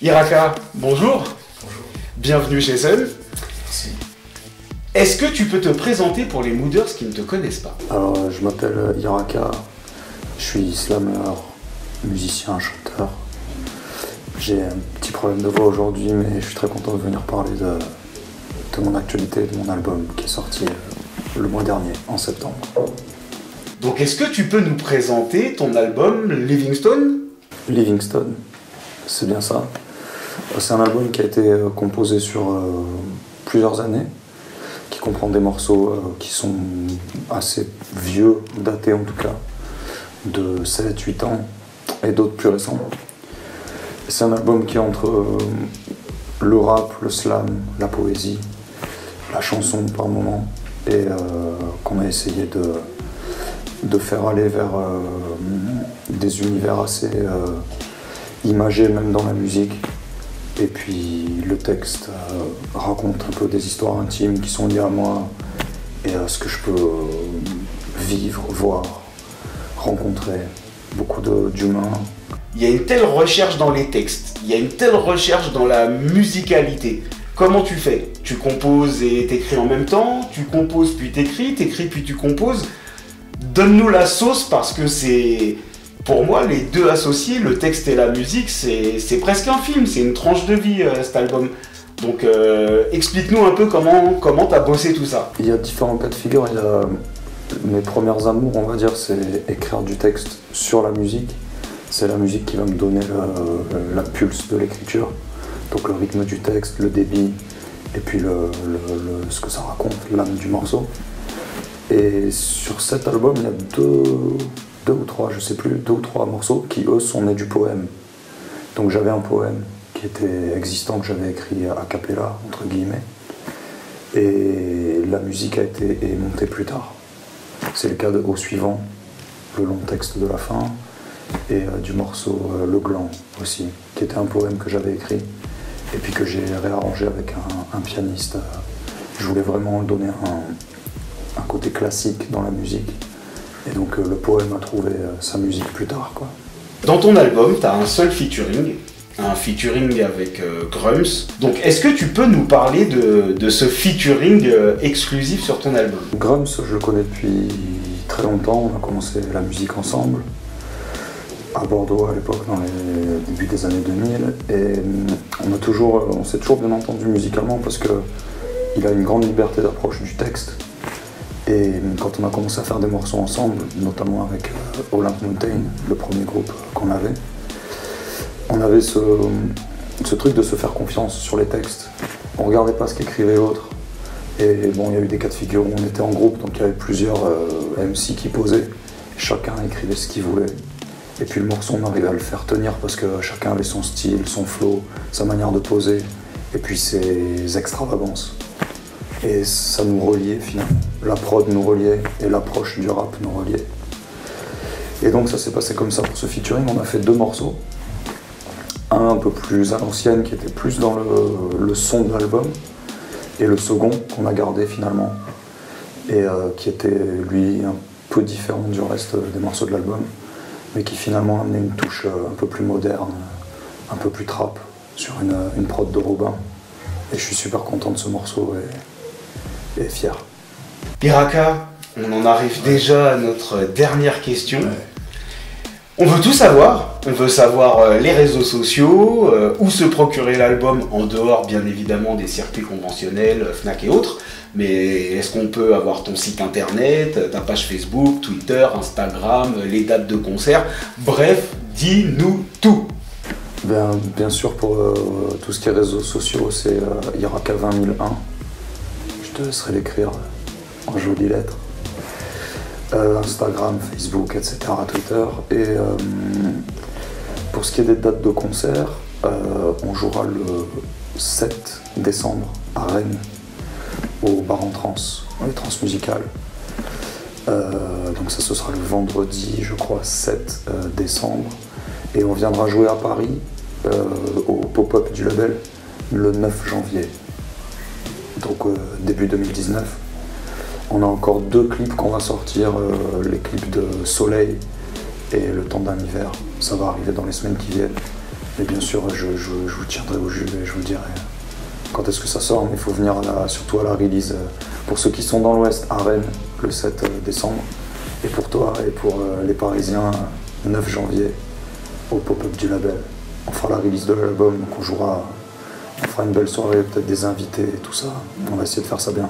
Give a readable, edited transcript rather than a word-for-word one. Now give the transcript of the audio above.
Iraka, bonjour. Bonjour. Bienvenue chez Sun. Merci. Est-ce que tu peux te présenter pour les mooders qui ne te connaissent pas? Alors, je m'appelle Iraka, je suis slammer, musicien, chanteur. J'ai un petit problème de voix aujourd'hui, mais je suis très content de venir parler de mon actualité, de mon album qui est sorti le mois dernier, en septembre. Donc est-ce que tu peux nous présenter ton album Livingstone? Livingstone, c'est bien ça. C'est un album qui a été composé sur plusieurs années, qui comprend des morceaux qui sont assez vieux, datés en tout cas, de 7-8 ans, et d'autres plus récents. C'est un album qui est entre le rap, le slam, la poésie, la chanson par moment, et qu'on a essayé de faire aller vers des univers assez imagés même dans la musique. Et puis le texte raconte un peu des histoires intimes qui sont liées à moi et à ce que je peux vivre, voir, rencontrer, beaucoup d'humains. Il y a une telle recherche dans les textes, il y a une telle recherche dans la musicalité. Comment tu fais? Tu composes et t'écris en même temps? Tu composes puis t'écris puis tu composes? Donne-nous la sauce parce que c'est... Pour moi, les deux associés, le texte et la musique, c'est presque un film, c'est une tranche de vie cet album. Donc explique-nous un peu comment t'as bossé tout ça. Il y a différents cas de figure. Il y a mes premières amours, on va dire, c'est écrire du texte sur la musique. C'est la musique qui va me donner la pulse de l'écriture. Donc le rythme du texte, le débit, et puis ce que ça raconte, l'âme du morceau. Et sur cet album, il y a deux ou trois, je sais plus, 2 ou 3 morceaux qui, eux, sont nés du poème. Donc j'avais un poème qui était existant, que j'avais écrit a cappella, entre guillemets. Et la musique est montée plus tard. C'est le cas au suivant, le long texte de la fin, et du morceau Le Gland aussi, qui était un poème que j'avais écrit, et puis que j'ai réarrangé avec un pianiste. Je voulais vraiment donner un côté classique dans la musique. Et donc le poème a trouvé sa musique plus tard, quoi. Dans ton album, tu as un seul featuring, un featuring avec Grums. Donc est-ce que tu peux nous parler de ce featuring exclusif sur ton album? Grums, je le connais depuis très longtemps, on a commencé la musique ensemble, à Bordeaux à l'époque, dans les débuts des années 2000, et on s'est toujours bien entendu musicalement parce qu'il a une grande liberté d'approche du texte. Et quand on a commencé à faire des morceaux ensemble, notamment avec Olympe Mountain, le premier groupe qu'on avait, on avait ce truc de se faire confiance sur les textes. On regardait pas ce qu'écrivait l'autre. Et bon, il y a eu des cas de figure où on était en groupe, donc il y avait plusieurs MC qui posaient. Chacun écrivait ce qu'il voulait. Et puis le morceau, on arrivait à le faire tenir parce que chacun avait son style, son flow, sa manière de poser, et puis ses extravagances. Et ça nous reliait finalement. La prod nous reliait et l'approche du rap nous reliait. Et donc ça s'est passé comme ça pour ce featuring. On a fait 2 morceaux. Un peu plus à l'ancienne qui était plus dans le son de l'album. Et le second qu'on a gardé finalement. Et qui était lui un peu différent du reste des morceaux de l'album. Mais qui finalement amenait une touche un peu plus moderne, un peu plus trap sur une prod de Robin. Et je suis super content de ce morceau et fier. Iraka, on en arrive déjà à notre dernière question. On veut tout savoir. On veut savoir les réseaux sociaux, où se procurer l'album en dehors bien évidemment des circuits conventionnels, Fnac et autres. Mais est-ce qu'on peut avoir ton site internet, ta page Facebook, Twitter, Instagram, les dates de concert? Bref, dis-nous tout. Bien sûr, pour tout ce qui est réseaux sociaux, c'est Iraka 20001. Je te laisserai l'écrire en jolies lettres. Instagram, Facebook, etc., Twitter. Et pour ce qui est des dates de concert, on jouera le 7 décembre à Rennes, au bar en trans, les transmusicales. Donc ça, ce sera le vendredi, je crois, 7 décembre. Et on viendra jouer à Paris, au pop-up du label, le 9 janvier. donc début 2019. On a encore 2 clips qu'on va sortir, les clips de Soleil et Le temps d'un hiver. Ça va arriver dans les semaines qui viennent. Et bien sûr, je vous tiendrai au jus et je vous dirai quand est-ce que ça sort, mais il faut venir surtout à la release. Pour ceux qui sont dans l'Ouest, à Rennes, le 7 décembre. Et pour toi et pour les Parisiens, 9 janvier, au pop-up du label. On fera la release de l'album, donc on fera une belle soirée, peut-être des invités et tout ça. On va essayer de faire ça bien.